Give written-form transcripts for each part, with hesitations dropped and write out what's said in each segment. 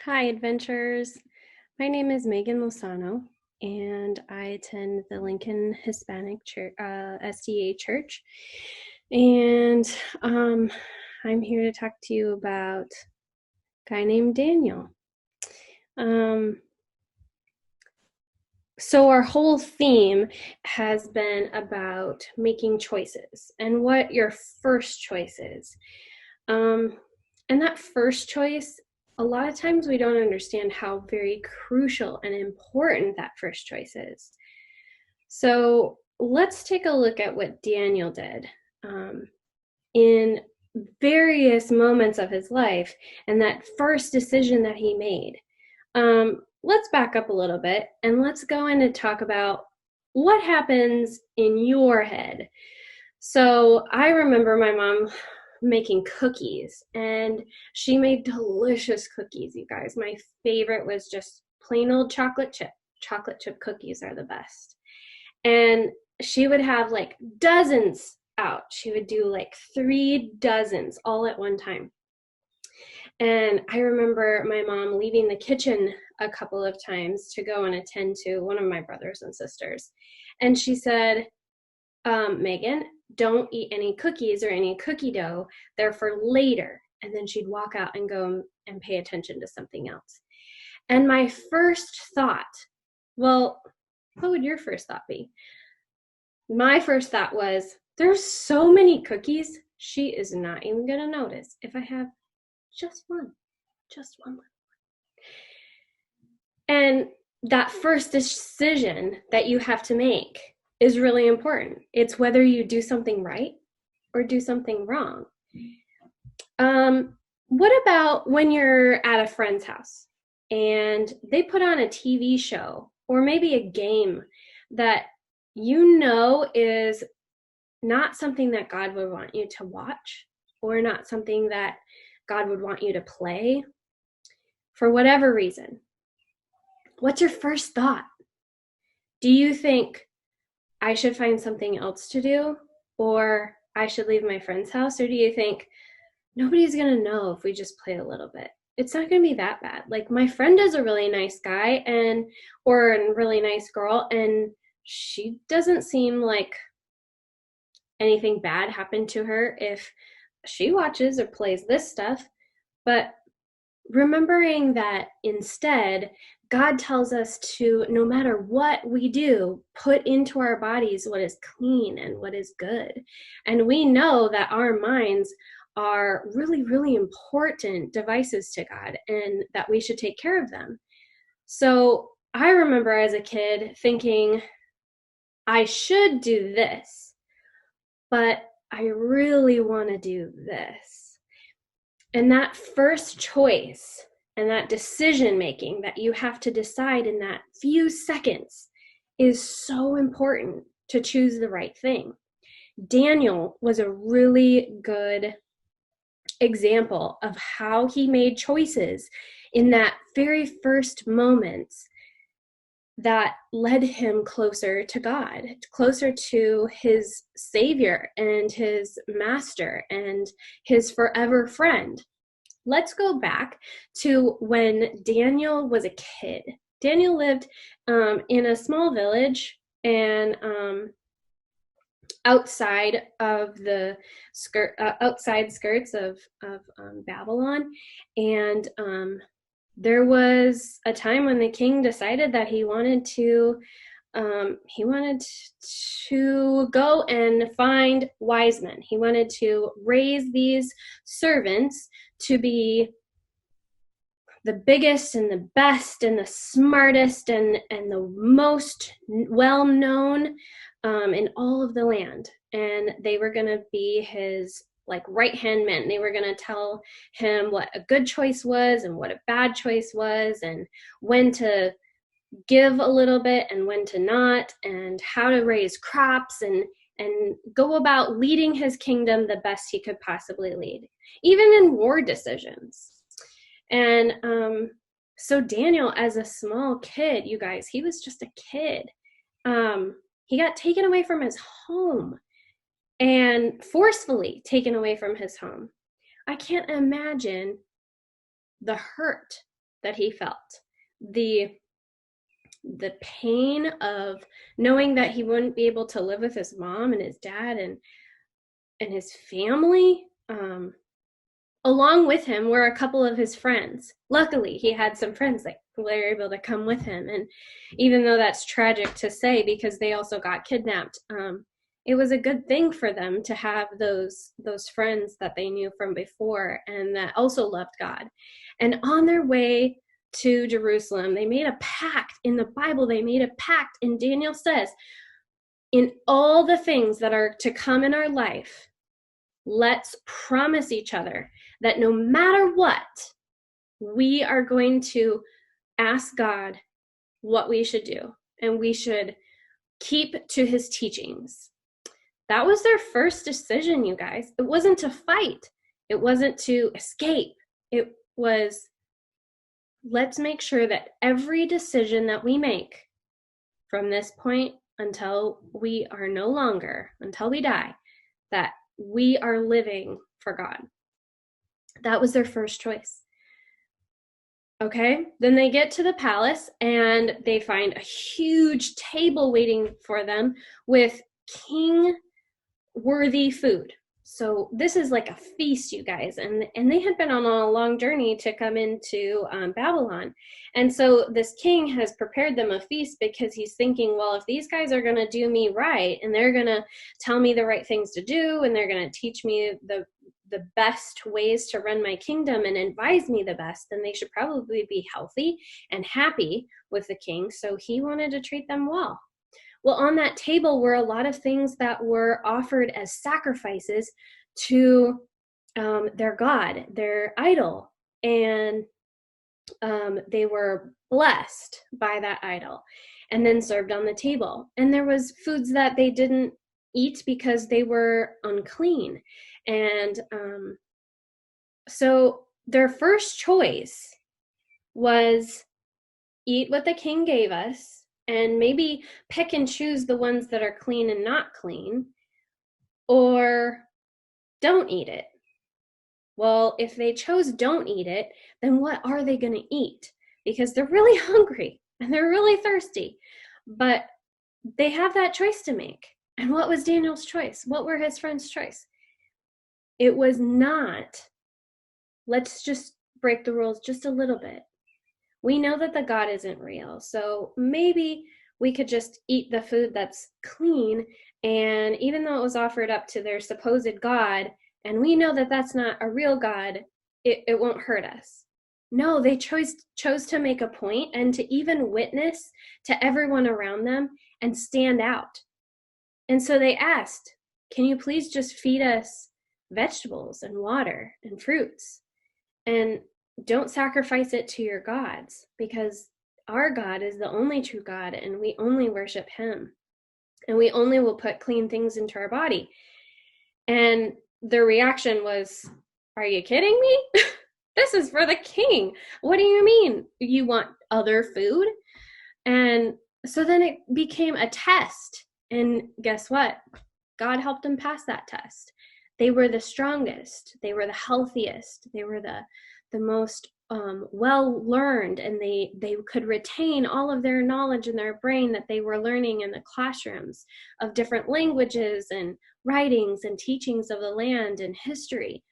Hi, adventurers. My name is Megan Lozano, and I attend the Lincoln Hispanic Church, SDA Church. And um, I'm here to talk to you about a guy named Daniel. Um, so, our whole theme has been about making choices and what your first choice is. Um, and that first choice, a lot of times we don't understand how very crucial and important that first choice is. So let's take a look at what Daniel did in various moments of his life and that first decision that he made. Let's back up a little bit and let's go in and talk about what happens in your head. So I remember my mom making cookies, and she made delicious cookies, you guys. My favorite was just plain old chocolate chip. Chocolate chip cookies are the best. And she would have like dozens out. She would do like 3 dozens all at one time. And I remember my mom leaving the kitchen a couple of times to go and attend to one of my brothers and sisters. And she said, Megan, don't eat any cookies or any cookie dough. They're for later. And then she'd walk out and go and pay attention to something else. And my first thought, well, what would your first thought be? My first thought was, there's so many cookies. She is not even going to notice if I have just one. Just one. And that first decision that you have to make is really important. It's whether you do something right or do something wrong. What about when you're at a friend's house and they put on a TV show or maybe a game that you know is not something that God would want you to watch or not something that God would want you to play for whatever reason? What's your first thought? Do you think I should find something else to do, or I should leave my friend's house? Or do you think nobody's going to know if we just play a little bit? It's not going to be that bad. Like, my friend is a really nice guy or a really nice girl, and she doesn't seem like anything bad happened to her if she watches or plays this stuff. But remembering that instead, God tells us to, no matter what we do, put into our bodies what is clean and what is good. And we know that our minds are really, really important devices to God and that we should take care of them. So I remember as a kid thinking, I should do this, but I really want to do this. And that first choice and that decision making that you have to decide in that few seconds is so important to choose the right thing. Daniel was a really good example of how he made choices in that very first moments that led him closer to God, closer to his Savior and his Master and his forever friend. Let's go back to when Daniel was a kid. Daniel lived in a small village and outside of the outside skirts of Babylon, and there was a time when the king decided that he wanted to go and find wise men. He wanted to raise these servants to be the biggest and the best and the smartest and the most well-known in all of the land. And they were going to be his like right-hand men. They were going to tell him what a good choice was and what a bad choice was, and when to give a little bit and when to not, and how to raise crops and go about leading his kingdom the best he could possibly lead, even in war decisions. And so Daniel, as a small kid, you guys, he was just a kid. He got taken away from his home and forcefully taken away from his home. I can't imagine the hurt that he felt, the pain of knowing that he wouldn't be able to live with his mom and his dad and his family. Along with him were a couple of his friends. Luckily, he had some friends that were able to come with him. And even though that's tragic to say because they also got kidnapped, it was a good thing for them to have those friends that they knew from before and that also loved God. And on their way to Jerusalem, they made a pact. In the Bible, they made a pact, and Daniel says, in all the things that are to come in our life, let's promise each other that no matter what, we are going to ask God what we should do, and we should keep to his teachings. That was their first decision, you guys. It wasn't to fight. It wasn't to escape. It was, let's make sure that every decision that we make from this point until we are no longer, until we die, that we are living for God. That was their first choice. Okay, then they get to the palace and they find a huge table waiting for them with king-worthy food. So this is like a feast, you guys, and they had been on a long journey to come into Babylon. And so this king has prepared them a feast because he's thinking, well, if these guys are going to do me right and they're going to tell me the right things to do and they're going to teach me the best ways to run my kingdom and advise me the best, then they should probably be healthy and happy with the king. So he wanted to treat them well. Well, on that table were a lot of things that were offered as sacrifices to their god, their idol, and they were blessed by that idol and then served on the table. And there was foods that they didn't eat because they were unclean. And so their first choice was eat what the king gave us and maybe pick and choose the ones that are clean and not clean, or don't eat it. Well, if they chose don't eat it, then what are they going to eat? Because they're really hungry and they're really thirsty, but they have that choice to make. And what was Daniel's choice? What were his friends' choice? It was not, let's just break the rules just a little bit. We know that the God isn't real, so maybe we could just eat the food that's clean, and even though it was offered up to their supposed God, and we know that that's not a real God, it won't hurt us. No, they chose to make a point and to even witness to everyone around them and stand out. And so they asked, can you please just feed us vegetables and water and fruits? And don't sacrifice it to your gods, because our God is the only true God and we only worship him. And we only will put clean things into our body. And their reaction was, are you kidding me? This is for the king. What do you mean? You want other food? And so then it became a test. And guess what? God helped them pass that test. They were the strongest. They were the healthiest. They were the most well learned, and they could retain all of their knowledge in their brain that they were learning in the classrooms of different languages and writings and teachings of the land and history.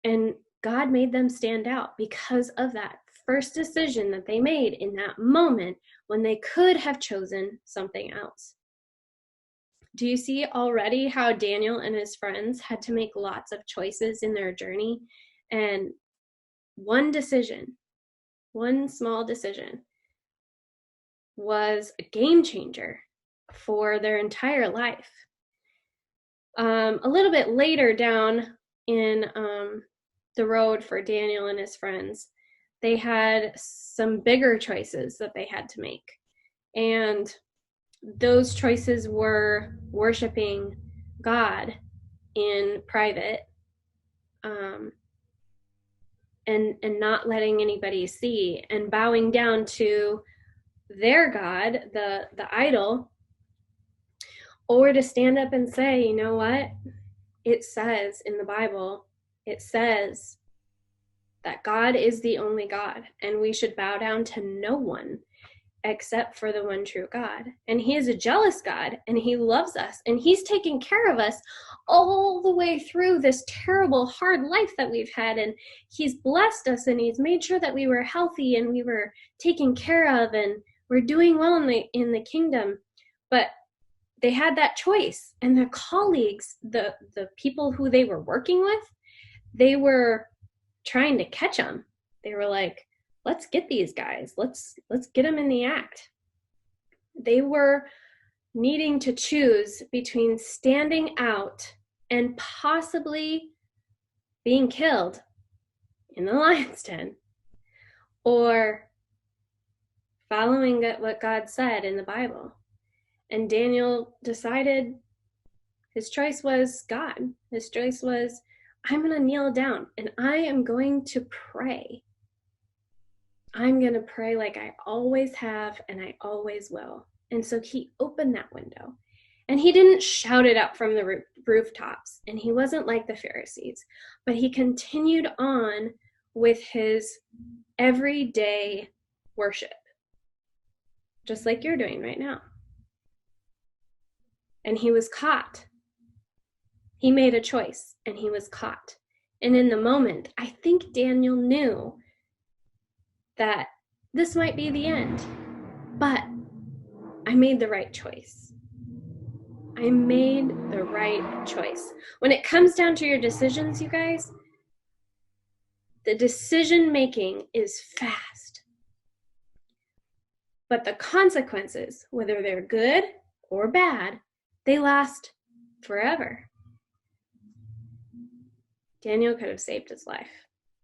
And God made them stand out because of that first decision that they made in that moment when they could have chosen something else. Do you see already how Daniel and his friends had to make lots of choices in their journey? And one decision, one small decision, was a game changer for their entire life. A little bit later down in the road for Daniel and his friends, they had some bigger choices that they had to make. And those choices were worshiping God in private, and not letting anybody see, and bowing down to their God, the idol, or to stand up and say, you know what? It says in the Bible, it says that God is the only God, and we should bow down to no one except for the one true God. And he is a jealous God, and he loves us, and he's taken care of us all the way through this terrible, hard life that we've had. And he's blessed us, and he's made sure that we were healthy and we were taken care of, and we're doing well in the kingdom. But they had that choice, and their colleagues, the people who they were working with, they were trying to catch them. They were like, let's get these guys. Let's get them in the act. They were needing to choose between standing out and possibly being killed in the lion's den, or following what God said in the Bible. And Daniel decided his choice was God. His choice was, I'm going to kneel down and I am going to pray. I'm going to pray like I always have and I always will. And so he opened that window, and he didn't shout it out from the rooftops, and he wasn't like the Pharisees, but he continued on with his everyday worship, just like you're doing right now. And he was caught. He made a choice, and he was caught. And in the moment, I think Daniel knew that this might be the end, but I made the right choice. I made the right choice. When it comes down to your decisions, you guys, the decision making is fast. But the consequences, whether they're good or bad, they last forever. Daniel could have saved his life,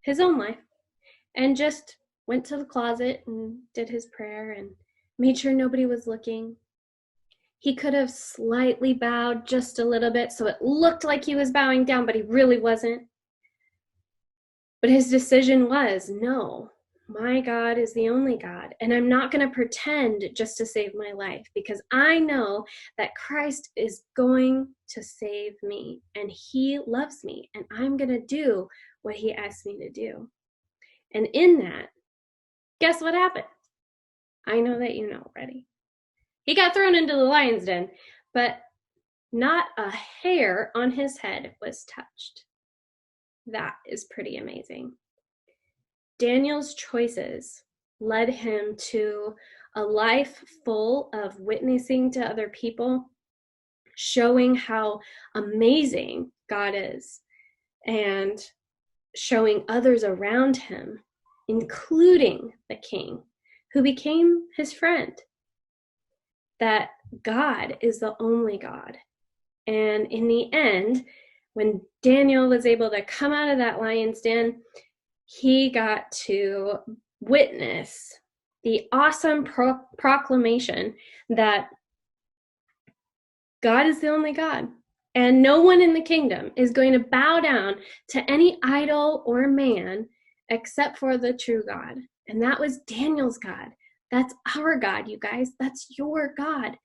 his own life, and just went to the closet and did his prayer and made sure nobody was looking. He could have slightly bowed just a little bit so it looked like he was bowing down, but he really wasn't. But his decision was, no, my God is the only God, and I'm not going to pretend just to save my life, because I know that Christ is going to save me, and he loves me, and I'm going to do what he asked me to do. And in that, guess what happened? I know that you know already. He got thrown into the lion's den, but not a hair on his head was touched. That is pretty amazing. Daniel's choices led him to a life full of witnessing to other people, showing how amazing God is, and showing others around him, including the king, who became his friend, that God is the only God. And in the end, when Daniel was able to come out of that lion's den, he got to witness the awesome proclamation that God is the only God, and no one in the kingdom is going to bow down to any idol or man except for the true God. And that was Daniel's God. That's our God, you guys. That's your God.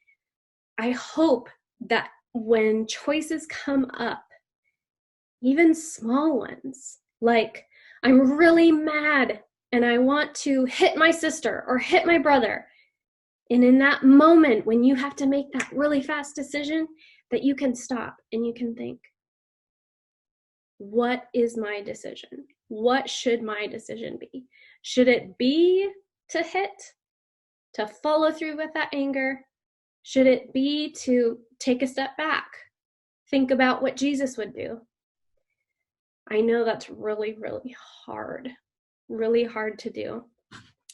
I hope that when choices come up, even small ones, like I'm really mad and I want to hit my sister or hit my brother, and in that moment when you have to make that really fast decision, that you can stop and you can think, what is my decision? What should my decision be? Should it be to hit, to follow through with that anger? Should it be to take a step back, think about what Jesus would do? I know that's really, really hard to do,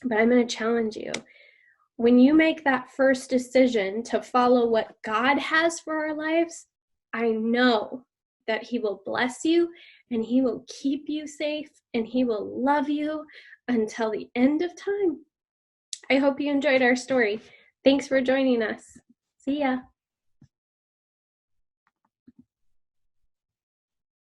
but I'm going to challenge you. When you make that first decision to follow what God has for our lives, I know that he will bless you and he will keep you safe and he will love you until the end of time. I hope you enjoyed our story. Thanks for joining us. See ya.